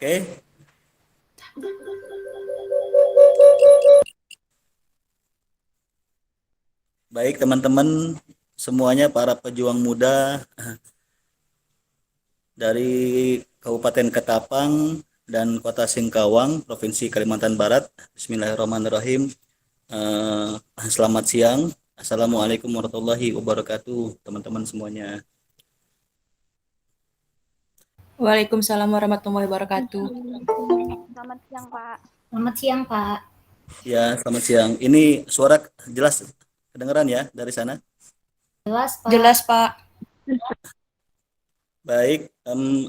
Oke, baik teman-teman semuanya para pejuang muda dari Kabupaten Ketapang dan Kota Singkawang, Provinsi Kalimantan Barat. Bismillahirrahmanirrahim. Eh, Selamat siang. Assalamualaikum warahmatullahi wabarakatuh, teman-teman semuanya. Waalaikumsalam warahmatullahi wabarakatuh. Selamat siang, Pak. Selamat siang, Pak. Ya, selamat siang. Ini suara jelas kedengaran ya dari sana? Jelas, Pak. Jelas, Pak. Baik,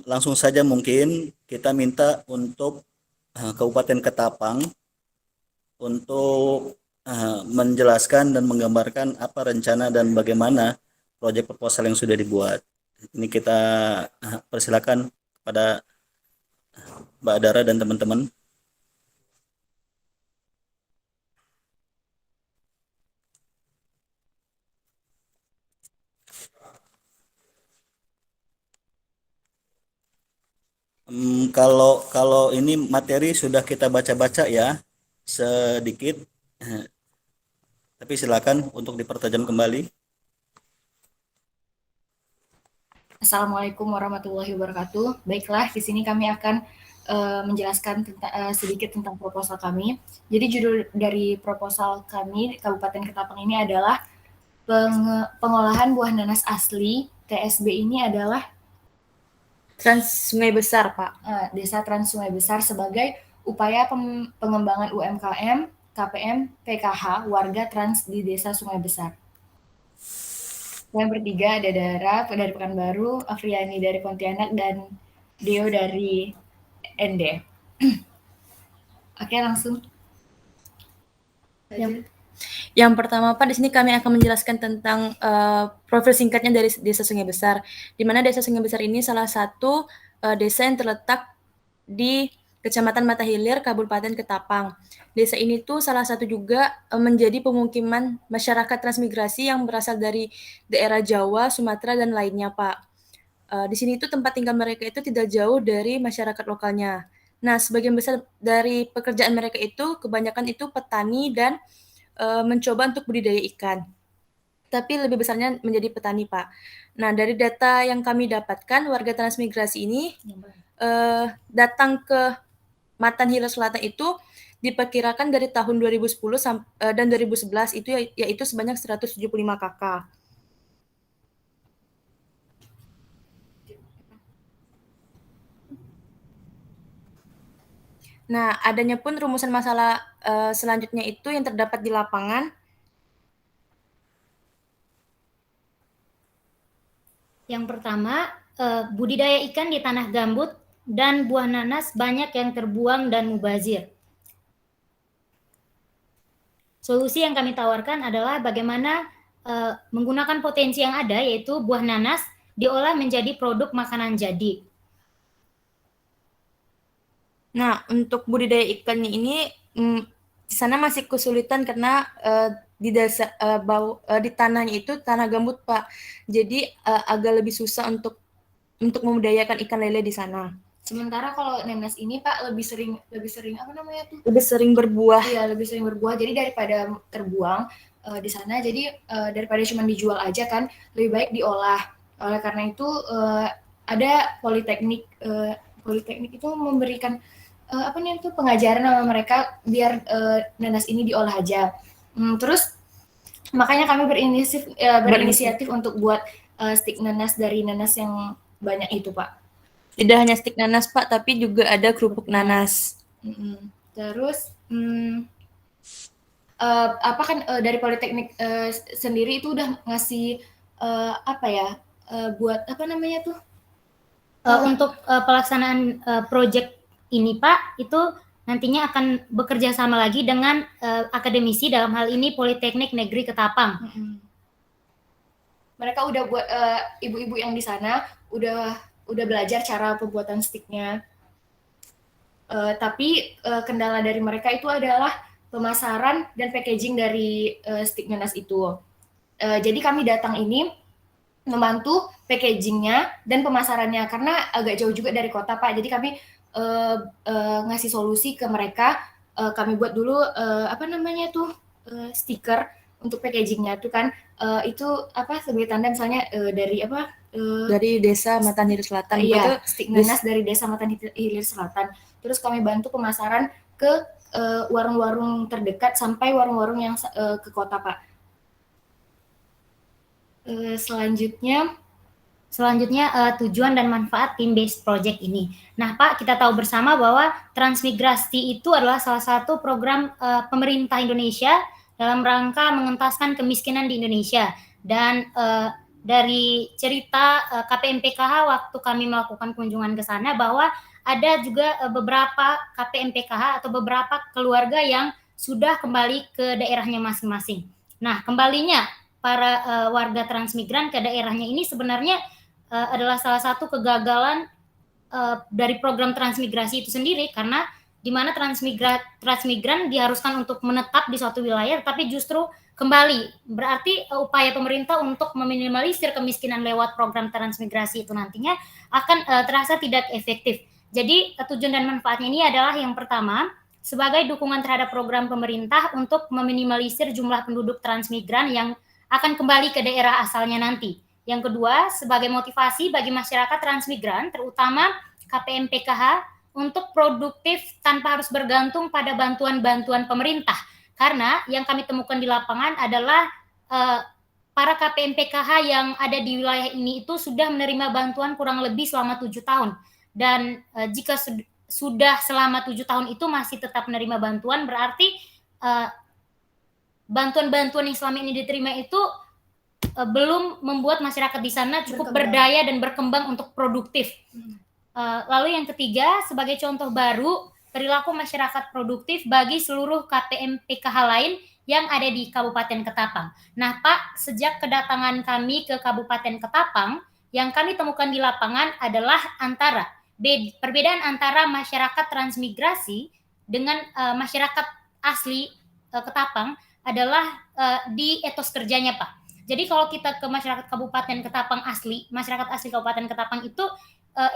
langsung saja mungkin kita minta untuk Kabupaten Ketapang untuk menjelaskan dan menggambarkan apa rencana dan bagaimana proyek proposal yang sudah dibuat. Ini kita persilakan kepada Mbak Dara dan teman-teman. Kalau ini materi sudah kita baca-baca ya sedikit, tapi silakan untuk dipertajam kembali. Assalamualaikum warahmatullahi wabarakatuh. Baiklah, di sini kami akan menjelaskan sedikit tentang proposal kami. Jadi judul dari proposal kami Kabupaten Ketapang ini adalah pengolahan buah nanas asli. TSB ini adalah Trans Sungai Besar, Pak. Desa Trans Sungai Besar sebagai upaya pengembangan UMKM, KPM, PKH, warga trans di Desa Sungai Besar. Yang bertiga ada Dara dari Pekanbaru, Afriani dari Pontianak, dan Deo dari ND. Oke, langsung. Yang pertama, Pak, di sini kami akan menjelaskan tentang profil singkatnya dari Desa Sungai Besar, di mana Desa Sungai Besar ini salah satu desa yang terletak di Kecamatan Mata Hilir, Kabupaten Ketapang. Desa ini tuh salah satu juga menjadi pemukiman masyarakat transmigrasi yang berasal dari daerah Jawa, Sumatera, dan lainnya, Pak. Di sini tuh tempat tinggal mereka itu tidak jauh dari masyarakat lokalnya. Nah, sebagian besar dari pekerjaan mereka itu kebanyakan itu petani dan mencoba untuk budidaya ikan. Tapi lebih besarnya menjadi petani, Pak. Nah, dari data yang kami dapatkan, warga transmigrasi ini datang ke Matan Hilir Selatan itu diperkirakan dari tahun 2010 dan 2011 itu yaitu sebanyak 175 kakak. Nah, adanya pun rumusan masalah selanjutnya itu yang terdapat di lapangan. Yang pertama, budidaya ikan di tanah gambut dan buah nanas banyak yang terbuang dan mubazir. Solusi yang kami tawarkan adalah bagaimana menggunakan potensi yang ada, yaitu buah nanas diolah menjadi produk makanan jadi. Nah, untuk budidaya ikannya ini di sana masih kesulitan karena di tanahnya itu tanah gambut, Pak. Jadi agak lebih susah untuk membudidayakan ikan lele di sana. Sementara kalau nanas ini, Pak, lebih sering apa namanya tuh? Lebih sering berbuah. Iya, lebih sering berbuah. Jadi daripada terbuang di sana, jadi daripada cuma dijual aja kan, lebih baik diolah. Oleh karena itu ada politeknik itu memberikan pengajaran sama mereka biar nanas ini diolah aja. Terus makanya kami berinisiatif untuk buat stik nanas dari nanas yang banyak itu, Pak. Tidak hanya stik nanas, Pak, tapi juga ada kerupuk nanas. Terus dari Politeknik sendiri itu udah ngasih buat apa namanya tuh untuk pelaksanaan proyek ini, Pak, itu nantinya akan bekerja sama lagi dengan akademisi, dalam hal ini Politeknik Negeri Ketapang. Mereka udah buat ibu-ibu yang di sana udah belajar cara pembuatan stiknya. Tapi kendala dari mereka itu adalah pemasaran dan packaging dari stik nanas itu. Jadi kami datang ini membantu packagingnya dan pemasarannya karena agak jauh juga dari kota, Pak. Jadi kami ngasih solusi ke mereka. Kami buat dulu stiker untuk packagingnya tuh kan, itu sebagai tanda misalnya Dari Desa Matan Hilir Selatan. Iya, stik nanas dari Desa Matan Hilir Selatan. Terus kami bantu pemasaran ke warung-warung terdekat sampai warung-warung yang ke kota, Pak. Selanjutnya tujuan dan manfaat team based project ini. Nah, Pak, kita tahu bersama bahwa transmigrasi itu adalah salah satu program pemerintah Indonesia dalam rangka mengentaskan kemiskinan di Indonesia. Dan dari cerita KPMPKH waktu kami melakukan kunjungan ke sana, bahwa ada juga beberapa KPMPKH atau beberapa keluarga yang sudah kembali ke daerahnya masing-masing. Nah, kembalinya para warga transmigran ke daerahnya ini sebenarnya adalah salah satu kegagalan dari program transmigrasi itu sendiri, karena di mana transmigran diharuskan untuk menetap di suatu wilayah, tapi justru kembali. Berarti upaya pemerintah untuk meminimalisir kemiskinan lewat program transmigrasi itu nantinya akan terasa tidak efektif. Jadi tujuan dan manfaatnya ini adalah yang pertama, sebagai dukungan terhadap program pemerintah untuk meminimalisir jumlah penduduk transmigran yang akan kembali ke daerah asalnya nanti. Yang kedua, sebagai motivasi bagi masyarakat transmigran, terutama KPMPKH, untuk produktif tanpa harus bergantung pada bantuan-bantuan pemerintah. Karena yang kami temukan di lapangan adalah para KPMPKH yang ada di wilayah ini itu sudah menerima bantuan kurang lebih selama 7 tahun. Dan jika sudah selama 7 tahun itu masih tetap menerima bantuan, berarti bantuan-bantuan yang selama ini diterima itu belum membuat masyarakat di sana cukup berdaya dan berkembang untuk produktif. Lalu yang ketiga, sebagai contoh baru perilaku masyarakat produktif bagi seluruh KPMPKH lain yang ada di Kabupaten Ketapang. Nah, Pak, sejak kedatangan kami ke Kabupaten Ketapang, yang kami temukan di lapangan adalah perbedaan antara masyarakat transmigrasi dengan masyarakat asli Ketapang adalah di etos kerjanya, Pak. Jadi kalau kita ke masyarakat Kabupaten Ketapang masyarakat asli Kabupaten Ketapang itu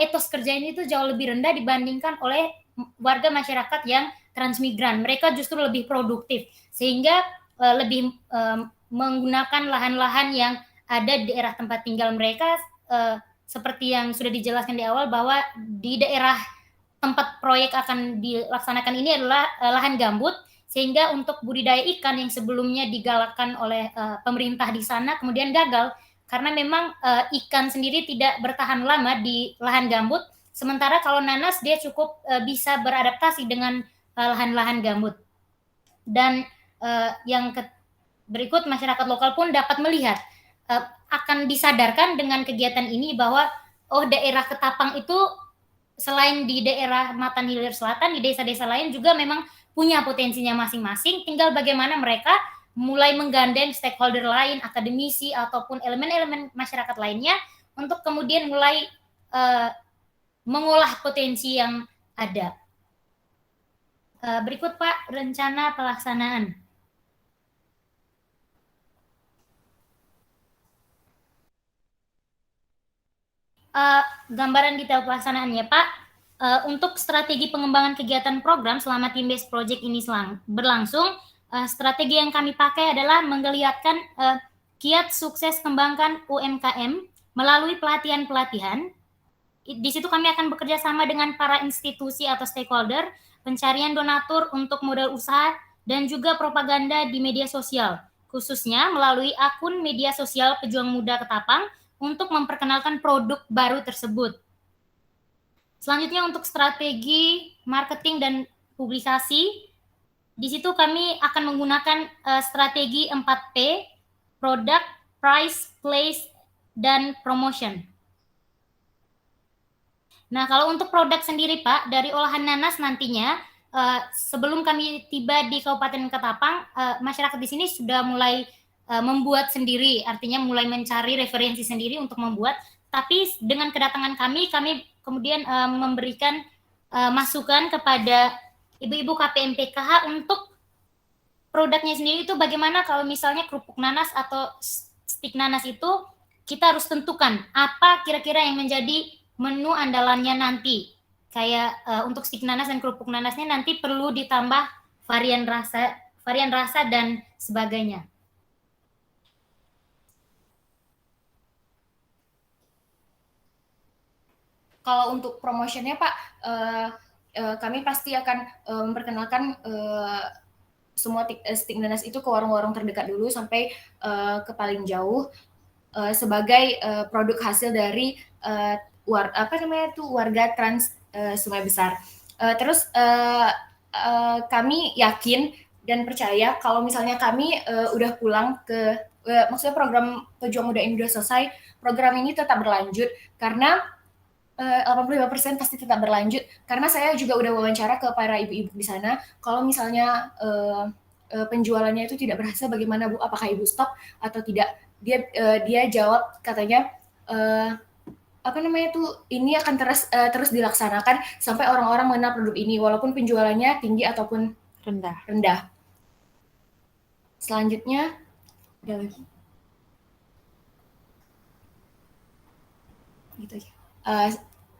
etos kerja ini tuh jauh lebih rendah dibandingkan oleh warga masyarakat yang transmigran. Mereka justru lebih produktif, sehingga lebih menggunakan lahan-lahan yang ada di daerah tempat tinggal mereka, seperti yang sudah dijelaskan di awal, bahwa di daerah tempat proyek akan dilaksanakan ini adalah lahan gambut, sehingga untuk budidaya ikan yang sebelumnya digalakkan oleh pemerintah di sana kemudian gagal, karena memang ikan sendiri tidak bertahan lama di lahan gambut, sementara kalau nanas dia cukup bisa beradaptasi dengan lahan-lahan gambut. Dan yang berikut, masyarakat lokal pun dapat melihat, akan disadarkan dengan kegiatan ini bahwa daerah Ketapang itu selain di daerah Matan Hilir Selatan, di desa-desa lain juga memang punya potensinya masing-masing, tinggal bagaimana mereka mulai menggandeng stakeholder lain, akademisi, ataupun elemen-elemen masyarakat lainnya untuk kemudian mulai mengolah potensi yang ada. Berikut, Pak, rencana pelaksanaan. Gambaran detail pelaksanaannya, Pak. Untuk strategi pengembangan kegiatan program selama Team Based Project ini berlangsung, strategi yang kami pakai adalah menggeliatkan kiat sukses kembangkan UMKM melalui pelatihan-pelatihan. Di situ kami akan bekerja sama dengan para institusi atau stakeholder, pencarian donatur untuk modal usaha, dan juga propaganda di media sosial, khususnya melalui akun media sosial Pejuang Muda Ketapang untuk memperkenalkan produk baru tersebut. Selanjutnya untuk strategi marketing dan publikasi, di situ kami akan menggunakan strategi 4P, product, price, place, dan promotion. Nah, kalau untuk produk sendiri, Pak, dari olahan nanas nantinya, sebelum kami tiba di Kabupaten Ketapang, masyarakat di sini sudah mulai membuat sendiri, artinya mulai mencari referensi sendiri untuk membuat. Tapi dengan kedatangan kami kemudian memberikan masukan kepada ibu-ibu KPMPKH untuk produknya sendiri itu bagaimana kalau misalnya kerupuk nanas atau stik nanas itu kita harus tentukan apa kira-kira yang menjadi menu andalannya nanti. kayak untuk stik nanas dan kerupuk nanasnya nanti perlu ditambah varian rasa dan sebagainya. Kalau untuk promotionnya Pak, kami pasti akan memperkenalkan semua stik nanas itu ke warung-warung terdekat dulu sampai ke paling jauh sebagai produk hasil dari warga Trans Sungai Besar. Terus kami yakin dan percaya kalau misalnya kami udah pulang ke maksudnya program Pejuang Muda ini udah selesai, program ini tetap berlanjut karena 85% pasti tetap berlanjut karena saya juga udah wawancara ke para ibu-ibu di sana. Kalau misalnya penjualannya itu tidak berhasil, bagaimana Bu? Apakah Ibu stop atau tidak? Dia jawab katanya ini akan terus dilaksanakan sampai orang-orang mengenal produk ini walaupun penjualannya tinggi ataupun rendah. Selanjutnya ada lagi. Gitu aja.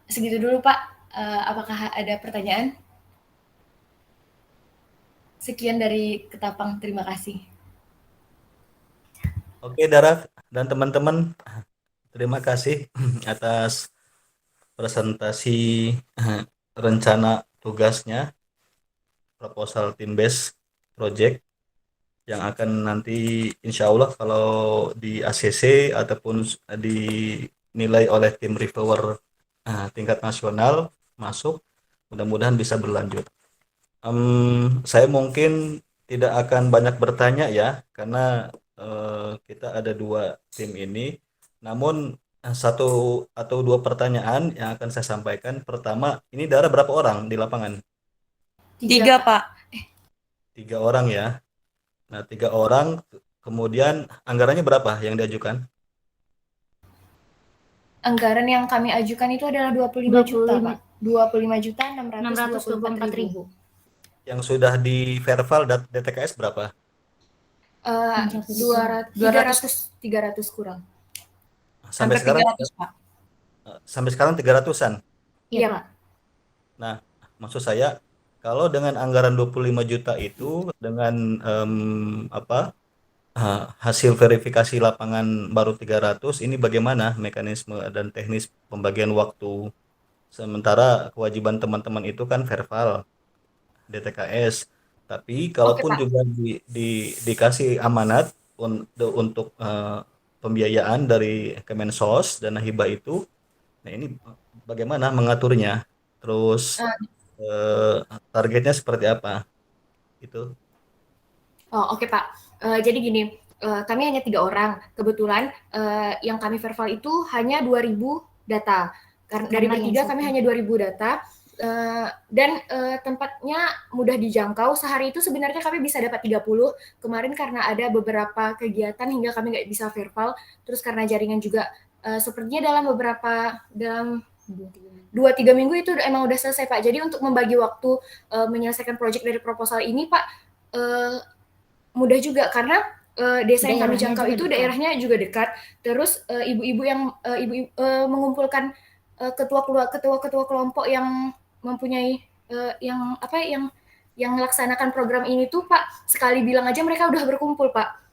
Segitu dulu Pak. Apakah ada pertanyaan? Sekian dari Ketapang, terima kasih. Oke, Dara dan teman-teman, terima kasih atas presentasi rencana tugasnya proposal team based project yang akan nanti insya Allah kalau di ACC ataupun dinilai oleh tim reviewer tingkat nasional masuk, mudah-mudahan bisa berlanjut. Saya mungkin tidak akan banyak bertanya ya karena kita ada 2 tim ini. Namun 1 atau 2 pertanyaan yang akan saya sampaikan. Pertama, ini Dara berapa orang di lapangan? 3 Pak. 3 orang ya. Nah, 3 orang, kemudian anggarannya berapa yang diajukan? Anggaran yang kami ajukan itu adalah 25 juta, Pak. 25.624.000. Yang sudah di Verval DTKS berapa? 300 kurang. Sampai sekarang 300, Pak. Sampai sekarang 300-an. Iya, Pak. Nah, maksud saya kalau dengan anggaran 25 juta itu dengan hasil verifikasi lapangan baru 300, ini bagaimana mekanisme dan teknis pembagian waktu? Sementara kewajiban teman-teman itu kan verbal DTKS. Tapi kalaupun juga dikasih amanat untuk pembiayaan dari Kemensos dana hibah itu, nah ini bagaimana mengaturnya? Terus targetnya seperti apa? Itu. Oh, oke Pak. Jadi gini, kami hanya 3 orang. Kebetulan yang kami verbal itu hanya 2.000 data. Karena dari bertiga kami hanya 2.000 data. Dan tempatnya mudah dijangkau. Sehari itu sebenarnya kami bisa dapat 30. Kemarin karena ada beberapa kegiatan hingga kami nggak bisa verbal. Terus karena jaringan juga sepertinya dalam 2-3 minggu itu emang udah selesai Pak. Jadi untuk membagi waktu menyelesaikan proyek dari proposal ini Pak, mudah juga karena desa yang kami jangkau itu daerahnya juga dekat. Terus ibu-ibu yang mengumpulkan ketua kelompok yang mempunyai yang melaksanakan program ini tuh Pak, sekali bilang aja mereka udah berkumpul Pak.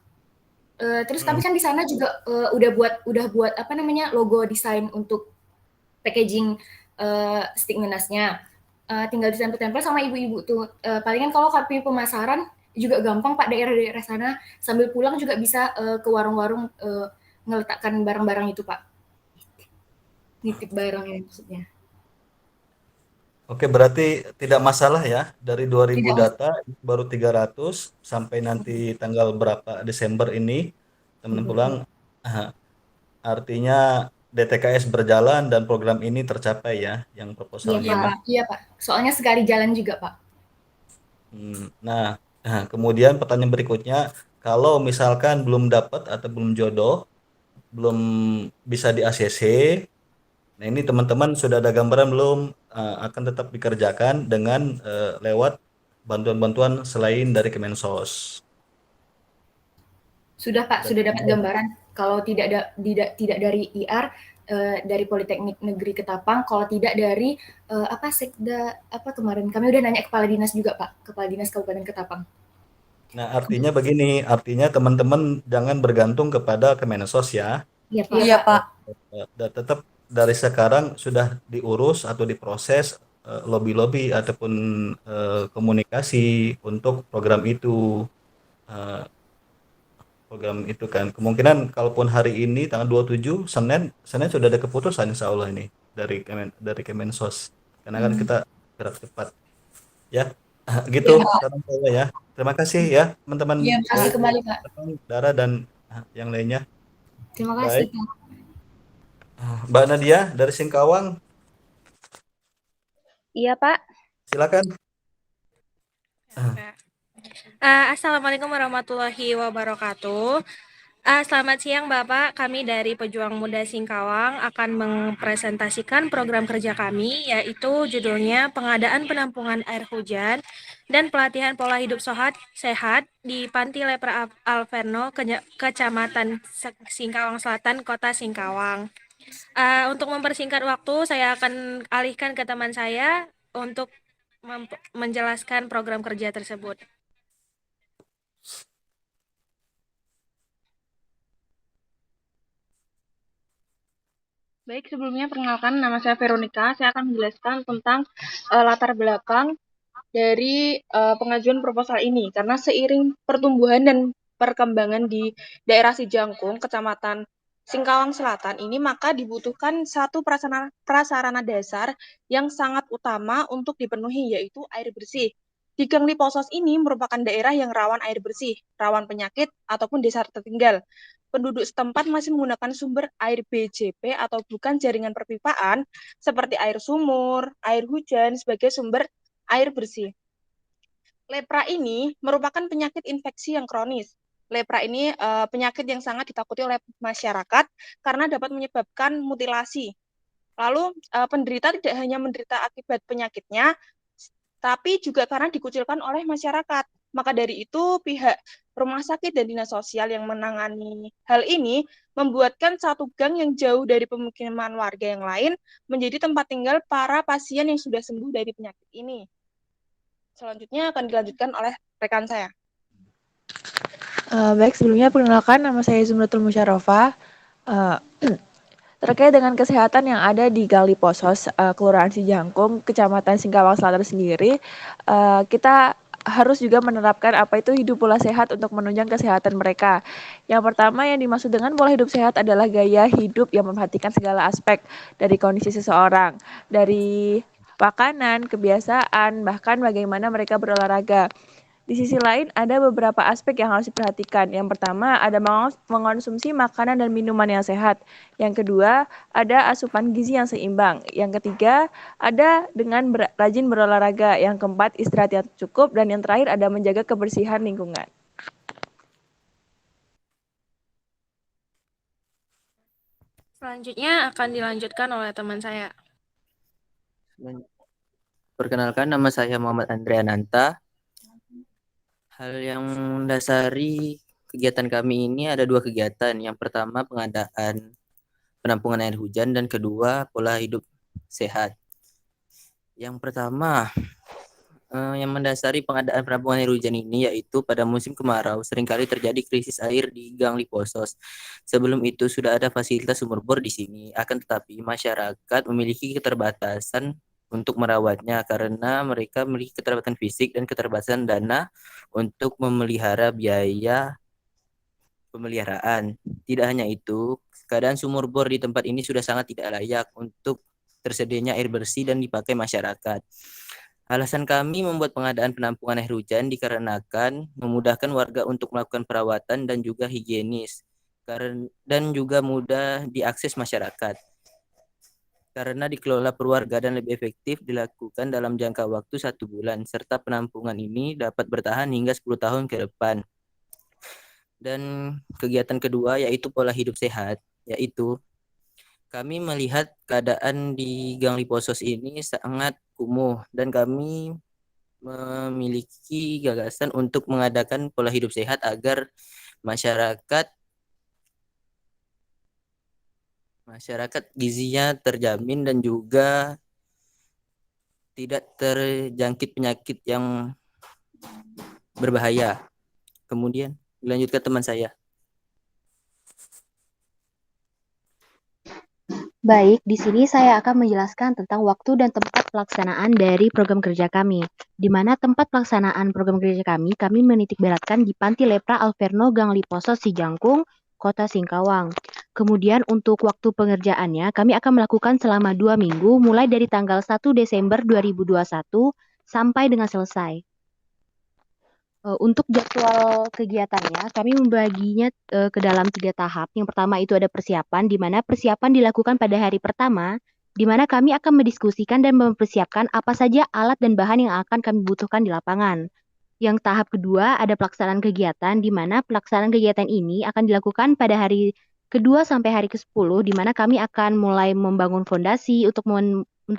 Terus kami kan di sana juga udah buat logo desain untuk packaging stik nanasnya. Tinggal ditempel-tempel sama ibu-ibu tuh. Palingan kalau kami pemasaran juga gampang Pak, daerah-daerah sana sambil pulang juga bisa ke warung-warung ngeletakkan barang-barang itu Pak, nitip barang ya maksudnya. Oke, berarti tidak masalah ya dari 2.000 data baru 300 sampai nanti tanggal berapa Desember ini teman-teman pulang. Artinya DTKS berjalan dan program ini tercapai ya yang proposalnya. Iya Pak. Soalnya sekali jalan juga Pak. Nah, kemudian pertanyaan berikutnya, kalau misalkan belum dapat atau belum jodoh, belum bisa di ACC, nah ini teman-teman sudah ada gambaran belum akan tetap dikerjakan dengan lewat bantuan-bantuan selain dari Kemensos? Sudah Pak, sudah dapat gambaran. Kalau tidak dari IR, dari Politeknik Negeri Ketapang, kalau tidak dari Sekda kemarin kami udah nanya kepala dinas juga Pak, kepala dinas Kabupaten Ketapang. Nah, artinya begini, artinya teman-teman jangan bergantung kepada Kemensos ya. Iya Pak. Iya, Pak. Dan tetap dari sekarang sudah diurus atau diproses lobby-lobby ataupun komunikasi untuk program itu kan. Kemungkinan kalaupun hari ini tanggal 27 Senin sudah ada keputusan insya Allah ini dari Kemensos. Karena kan kita gerak cepat. Ya, gitu Iya. saran saya ya. Terima kasih ya teman-teman Iya, Terima kasih kembali Pak. Dara dan yang lainnya. Terima kasih Baik, Pak. Mbak Nadia dari Singkawang, Iya, Pak. silakan. Assalamualaikum warahmatullahi wabarakatuh. Selamat siang Bapak, kami dari Pejuang Muda Singkawang akan mempresentasikan program kerja kami, yaitu judulnya Pengadaan Penampungan Air Hujan dan Pelatihan Pola Hidup Sehat di Panti Lepra Alverno, Kecamatan Singkawang Selatan, Kota Singkawang. Untuk mempersingkat waktu, saya akan alihkan ke teman saya untuk menjelaskan program kerja tersebut. Baik, sebelumnya perkenalkan nama saya Veronica. Saya akan menjelaskan tentang latar belakang dari pengajuan proposal ini. Karena seiring pertumbuhan dan perkembangan di daerah Sijangkung, Kecamatan Singkawang Selatan ini, maka dibutuhkan satu prasarana dasar yang sangat utama untuk dipenuhi, yaitu air bersih. Di Gang Liposos ini merupakan daerah yang rawan air bersih, rawan penyakit, ataupun desa tertinggal. Penduduk setempat masih menggunakan sumber air BJP atau bukan jaringan perpipaan seperti air sumur, air hujan sebagai sumber air bersih. Lepra ini merupakan penyakit infeksi yang kronis. Lepra ini penyakit yang sangat ditakuti oleh masyarakat karena dapat menyebabkan mutilasi. Lalu penderita tidak hanya menderita akibat penyakitnya, tapi juga karena dikucilkan oleh masyarakat. Maka dari itu, pihak rumah sakit dan dinas sosial yang menangani hal ini membuatkan satu gang yang jauh dari pemukiman warga yang lain menjadi tempat tinggal para pasien yang sudah sembuh dari penyakit ini. Selanjutnya akan dilanjutkan oleh rekan saya. Baik, sebelumnya perkenalkan nama saya Zumratul Musyarofa. Terkait dengan kesehatan yang ada di Gang Liposos, Kelurahan Sijangkung, Kecamatan Singkawang Selatan sendiri, kita harus juga menerapkan apa itu hidup pola sehat untuk menunjang kesehatan mereka. Yang pertama yang dimaksud dengan pola hidup sehat adalah gaya hidup yang memperhatikan segala aspek dari kondisi seseorang, dari makanan, kebiasaan, bahkan bagaimana mereka berolahraga. Di sisi lain, ada beberapa aspek yang harus diperhatikan. Yang pertama, ada mengonsumsi makanan dan minuman yang sehat. Yang kedua, ada asupan gizi yang seimbang. Yang ketiga, ada dengan rajin berolahraga. Yang keempat, istirahat yang cukup. Dan yang terakhir, ada menjaga kebersihan lingkungan. Selanjutnya akan dilanjutkan oleh teman saya. Perkenalkan, nama saya Muhammad Andrea Nanta. Hal yang mendasari kegiatan kami ini ada dua kegiatan. Yang pertama pengadaan penampungan air hujan dan kedua pola hidup sehat. Yang pertama yang mendasari pengadaan penampungan air hujan ini yaitu pada musim kemarau seringkali terjadi krisis air di Gang Liposos. Sebelum itu sudah ada fasilitas sumur bor di sini, akan tetapi masyarakat memiliki keterbatasan untuk merawatnya karena mereka memiliki keterbatasan fisik dan keterbatasan dana untuk memelihara biaya pemeliharaan. Tidak hanya itu, keadaan sumur bor di tempat ini sudah sangat tidak layak untuk tersedianya air bersih dan dipakai masyarakat. Alasan kami membuat pengadaan penampungan air hujan dikarenakan memudahkan warga untuk melakukan perawatan dan juga higienis dan juga mudah diakses masyarakat. Karena dikelola perwarga dan lebih efektif dilakukan dalam jangka waktu 1 bulan, serta penampungan ini dapat bertahan hingga 10 tahun ke depan. Dan kegiatan kedua yaitu pola hidup sehat, yaitu kami melihat keadaan di Gang Liposos ini sangat kumuh dan kami memiliki gagasan untuk mengadakan pola hidup sehat agar masyarakat masyarakat gizinya terjamin dan juga tidak terjangkit penyakit yang berbahaya. Kemudian dilanjut ke teman saya. Baik, di sini saya akan menjelaskan tentang waktu dan tempat pelaksanaan dari program kerja kami. Di mana tempat pelaksanaan program kerja kami menitikberatkan di Panti Lepra Alverno Gang Liposo Sijangkung, Kota Singkawang. Kemudian untuk waktu pengerjaannya, kami akan melakukan selama 2 minggu, mulai dari tanggal 1 Desember 2021 sampai dengan selesai. Untuk jadwal kegiatannya, kami membaginya ke dalam 3 tahap. Yang pertama itu ada persiapan, di mana persiapan dilakukan pada hari pertama, di mana kami akan mendiskusikan dan mempersiapkan apa saja alat dan bahan yang akan kami butuhkan di lapangan. Yang tahap kedua ada pelaksanaan kegiatan, di mana pelaksanaan kegiatan ini akan dilakukan pada hari kedua sampai hari ke-10, di mana kami akan mulai membangun fondasi untuk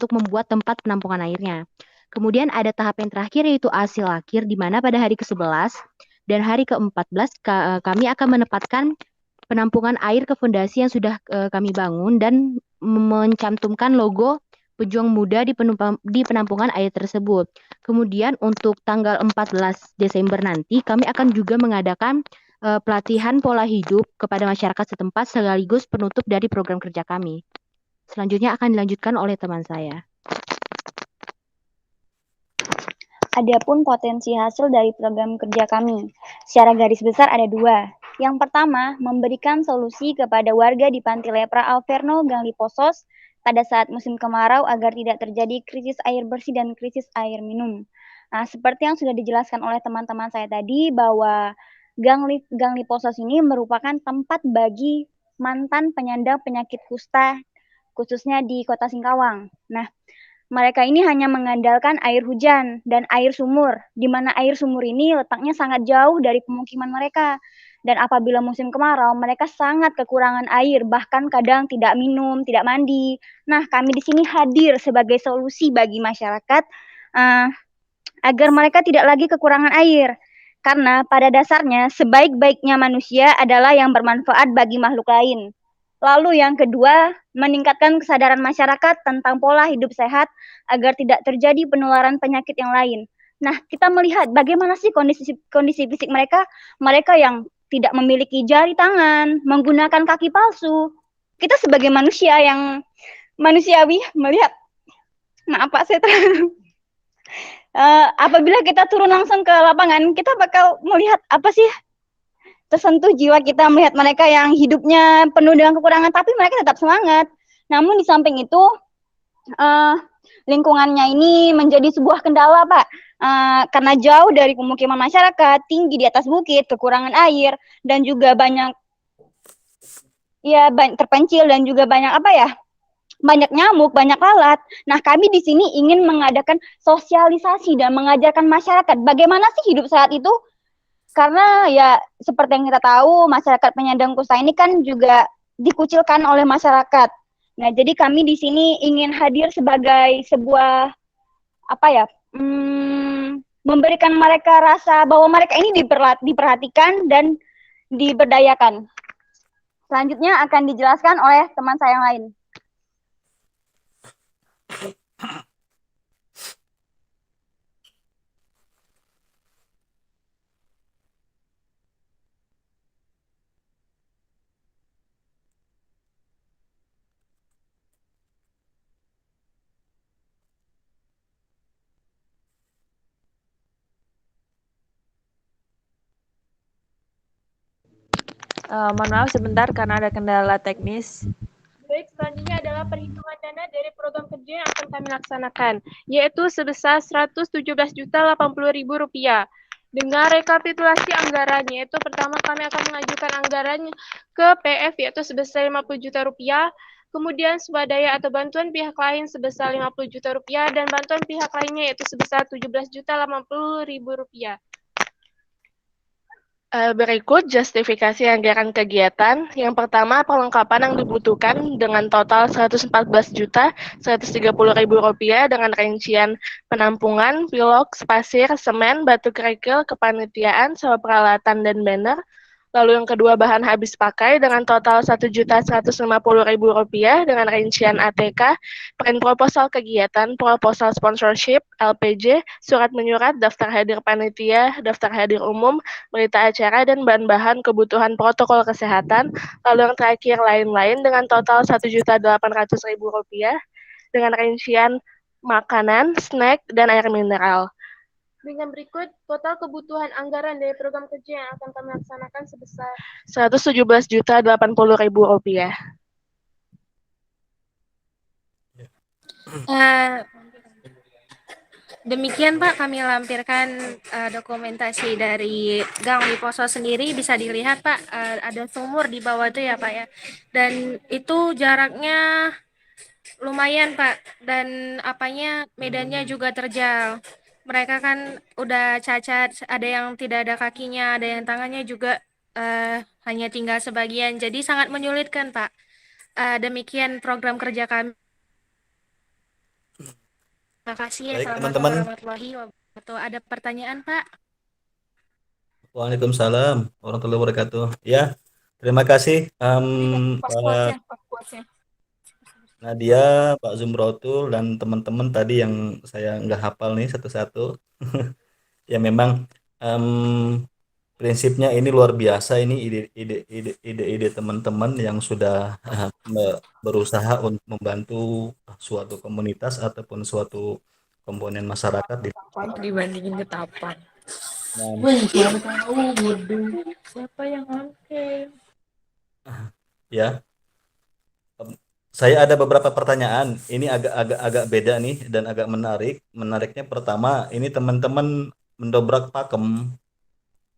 membuat tempat penampungan airnya. Kemudian ada tahap yang terakhir yaitu hasil akhir, di mana pada hari ke-11 dan hari ke-14 kami akan menempatkan penampungan air ke fondasi yang sudah kami bangun dan mencantumkan logo pejuang muda di penampungan air tersebut. Kemudian untuk tanggal 14 Desember nanti kami akan juga mengadakan pelatihan pola hidup kepada masyarakat setempat sekaligus penutup dari program kerja kami. Selanjutnya akan dilanjutkan oleh teman saya. Adapun potensi hasil dari program kerja kami, secara garis besar ada 2. Yang pertama, memberikan solusi kepada warga di Panti Lepra Alverno Gang Liposos pada saat musim kemarau agar tidak terjadi krisis air bersih dan krisis air minum. Nah, seperti yang sudah dijelaskan oleh teman-teman saya tadi, bahwa Gang Liposos ini merupakan tempat bagi mantan penyandang penyakit kusta, khususnya di Kota Singkawang. Nah, mereka ini hanya mengandalkan air hujan dan air sumur, di mana air sumur ini letaknya sangat jauh dari pemukiman mereka. Dan apabila musim kemarau, mereka sangat kekurangan air, bahkan kadang tidak minum, tidak mandi. Nah, kami di sini hadir sebagai solusi bagi masyarakat agar mereka tidak lagi kekurangan air. Karena pada dasarnya, sebaik-baiknya manusia adalah yang bermanfaat bagi makhluk lain. Lalu yang kedua, meningkatkan kesadaran masyarakat tentang pola hidup sehat agar tidak terjadi penularan penyakit yang lain. Nah, kita melihat bagaimana sih kondisi fisik mereka. Mereka yang tidak memiliki jari tangan, menggunakan kaki palsu. Kita sebagai manusia yang manusiawi melihat, maaf Pak, saya apabila kita turun langsung ke lapangan, kita bakal melihat apa sih, tersentuh jiwa kita melihat mereka yang hidupnya penuh dengan kekurangan, tapi mereka tetap semangat. Namun di samping itu, lingkungannya ini menjadi sebuah kendala, Pak. Karena jauh dari pemukiman masyarakat, tinggi di atas bukit, kekurangan air, dan juga banyak terpencil dan juga banyak banyak nyamuk, banyak lalat. Nah, kami di sini ingin mengadakan sosialisasi dan mengajarkan masyarakat bagaimana sih hidup sehat itu. Karena ya seperti yang kita tahu, masyarakat penyandang kusta ini kan juga dikucilkan oleh masyarakat. Nah, jadi kami di sini ingin hadir sebagai sebuah memberikan mereka rasa bahwa mereka ini diperhatikan dan diberdayakan. Selanjutnya akan dijelaskan oleh teman saya yang lain. Mohon maaf sebentar karena ada kendala teknis. Baik, selanjutnya adalah perhitungan dana dari program kerja yang akan kami laksanakan, yaitu sebesar Rp107.080.000. Dengan rekapitulasi anggaran, yaitu pertama kami akan mengajukan anggaran ke PF yaitu sebesar Rp50 juta, kemudian swadaya atau bantuan pihak lain sebesar Rp50 juta, dan bantuan pihak lainnya yaitu sebesar Rp17.080.000. Berikut justifikasi anggaran kegiatan. Yang pertama, perlengkapan yang dibutuhkan dengan total Rp114.130.000 dengan rincian penampungan, pilok, pasir, semen, batu kerikil, kepanitiaan, sewa peralatan dan banner. Lalu yang kedua bahan habis pakai dengan total Rp1.150.000 dengan rincian ATK, print proposal kegiatan, proposal sponsorship, LPJ, surat menyurat, daftar hadir panitia, daftar hadir umum, berita acara, dan bahan-bahan kebutuhan protokol kesehatan. Lalu yang terakhir lain-lain dengan total Rp1.800.000 dengan rincian makanan, snack, dan air mineral. Dengan berikut, total kebutuhan anggaran dari program kerja yang akan kami laksanakan sebesar Rp117.080.000. Demikian Pak, kami lampirkan dokumentasi dari Gang Liposo sendiri. Bisa dilihat Pak, ada sumur di bawah itu ya Pak ya. Dan itu jaraknya lumayan Pak, dan medannya juga terjal. Mereka kan udah cacat, ada yang tidak ada kakinya, ada yang tangannya juga hanya tinggal sebagian. Jadi sangat menyulitkan Pak. Demikian program kerja kami. Terima kasih. Baik, Assalamualaikum teman-teman. warahmatullahi wabarakatuh. Ada pertanyaan Pak? Waalaikumsalam warahmatullahi wabarakatuh. Ya, terima kasih Pak Nadia, Pak Zumrotul, dan teman-teman tadi yang saya nggak hafal nih satu-satu. Ya memang prinsipnya ini luar biasa, ini ide teman-teman yang sudah berusaha untuk membantu suatu komunitas ataupun suatu komponen masyarakat di Dibandingin Ketapang. Nah, Jangan tahu bodoh. Siapa yang angke? ya. Saya ada beberapa pertanyaan. Ini agak beda nih dan agak menarik. Menariknya pertama, ini teman-teman mendobrak pakem.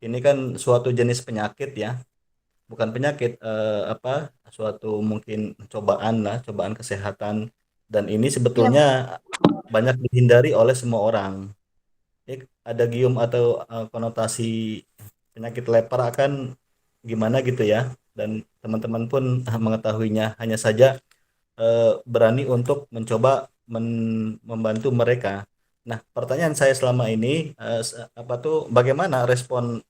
Ini kan suatu jenis penyakit ya. Bukan penyakit, suatu mungkin cobaan lah, cobaan kesehatan. Dan ini sebetulnya banyak dihindari oleh semua orang. Ini ada gium atau konotasi penyakit lepra akan gimana gitu ya. Dan teman-teman pun mengetahuinya. Hanya saja berani untuk mencoba membantu mereka. Nah, pertanyaan saya selama ini bagaimana respon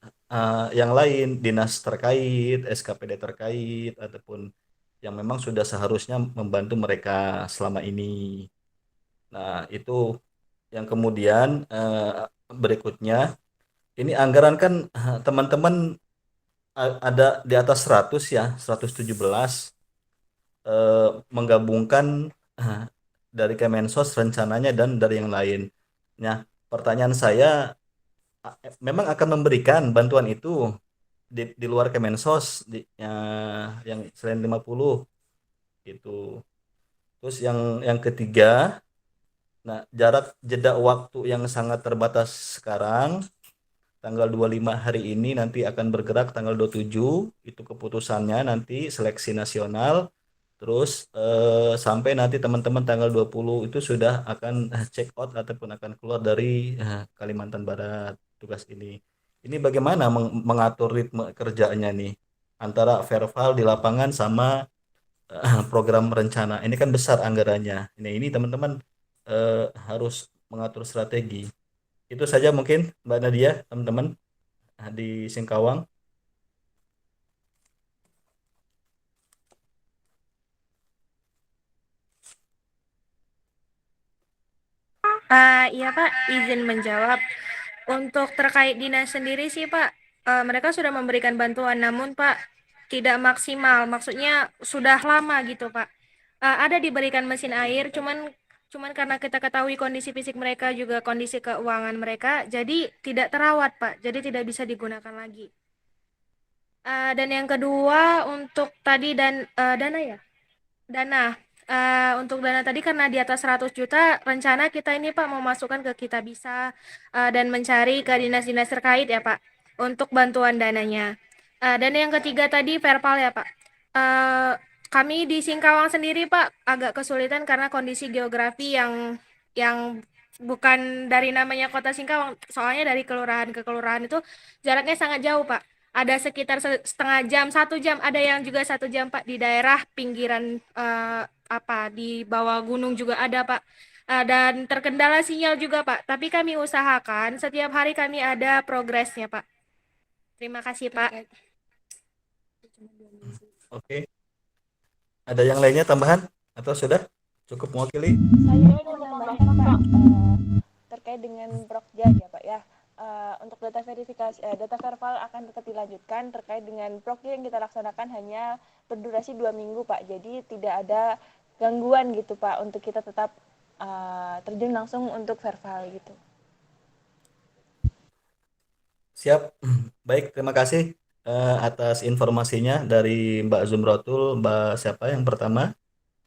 yang lain, dinas terkait, SKPD terkait, ataupun yang memang sudah seharusnya membantu mereka selama ini. Nah, itu yang kemudian berikutnya, ini anggaran kan teman-teman ada di atas 100 ya, 117 menggabungkan dari Kemensos rencananya dan dari yang lain. Nah, pertanyaan saya, memang akan memberikan bantuan itu di luar Kemensos yang selain 50 itu. Terus yang ketiga, nah jarak jeda waktu yang sangat terbatas sekarang, tanggal 25 hari ini nanti akan bergerak tanggal 27, itu keputusannya nanti seleksi nasional. Terus sampai nanti teman-teman tanggal 20 itu sudah akan check out ataupun akan keluar dari Kalimantan Barat tugas ini. Ini bagaimana mengatur ritme kerjanya nih antara verbal di lapangan sama program rencana. Ini kan besar anggarannya. Ini teman-teman harus mengatur strategi. Itu saja mungkin Mbak Nadia, teman-teman di Singkawang. Iya Pak, izin menjawab. Untuk terkait dinas sendiri sih Pak, mereka sudah memberikan bantuan, namun Pak tidak maksimal. Maksudnya sudah lama gitu Pak. Ada diberikan mesin air, cuman karena kita ketahui kondisi fisik mereka juga kondisi keuangan mereka, jadi tidak terawat Pak. Jadi tidak bisa digunakan lagi. Dan yang kedua untuk tadi dana ya, dana. Untuk dana tadi karena di atas 100 juta, rencana kita ini Pak mau masukkan ke Kita Bisa dan mencari ke dinas-dinas terkait ya Pak untuk bantuan dananya. Dan yang ketiga tadi verbal ya Pak. Kami di Singkawang sendiri Pak agak kesulitan karena kondisi geografi yang bukan dari namanya kota Singkawang, soalnya dari kelurahan ke kelurahan itu jaraknya sangat jauh Pak. Ada sekitar setengah jam, 1 jam, ada yang juga 1 jam Pak di daerah pinggiran di bawah gunung juga ada Pak. Dan terkendala sinyal juga Pak. Tapi kami usahakan setiap hari kami ada progresnya Pak. Terima kasih Pak. Oke. Ada yang lainnya tambahan atau sudah cukup mewakili? Saya ingin menambahkan Pak terkait dengan Prokja ya Pak ya. Untuk data verifikasi, data verbal akan tetap dilanjutkan terkait dengan Prokja yang kita laksanakan hanya berdurasi 2 minggu Pak. Jadi tidak ada gangguan gitu Pak untuk kita tetap terjun langsung untuk verbal gitu. Siap. Baik, terima kasih atas informasinya dari Mbak Zumrotul. Mbak siapa yang pertama?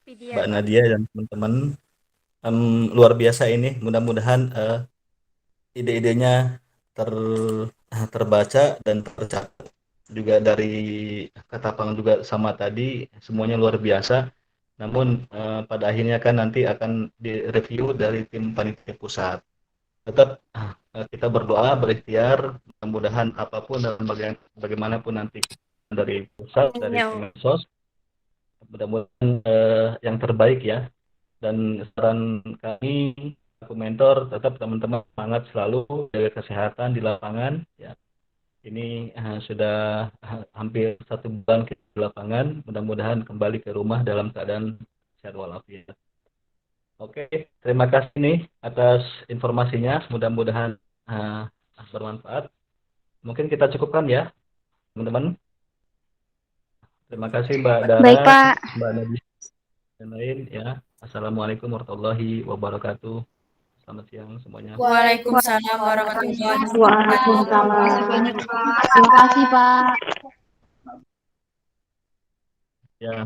Vidya, Mbak Pak. Nadia dan teman-teman. Luar biasa ini. Mudah-mudahan ide-idenya terbaca dan tercatat. Juga dari kata Pang juga sama tadi, semuanya luar biasa. Namun pada akhirnya kan nanti akan direview dari tim panitia pusat. Tetap kita berdoa, berikhtiar, mudah-mudahan apapun dan bagaimanapun nanti dari pusat, dari Kemensos, mudah-mudahan yang terbaik ya. Dan saran kami, aku mentor, tetap teman-teman semangat selalu jaga kesehatan di lapangan. Ya. Ini sudah hampir 1 bulan kita di lapangan, mudah-mudahan kembali ke rumah dalam keadaan sehat walafiat. Oke, terima kasih nih atas informasinya. Mudah-mudahan bermanfaat. Mungkin kita cukupkan ya, teman-teman. Terima kasih Mbak Dara, Baik, Pak. Mbak Nadia, dan lain ya. Assalamualaikum warahmatullahi wabarakatuh. Selamat siang semuanya. Waalaikumsalam warahmatullahi wabarakatuh. Waalaikumsalam. Terima kasih Pak. Ya.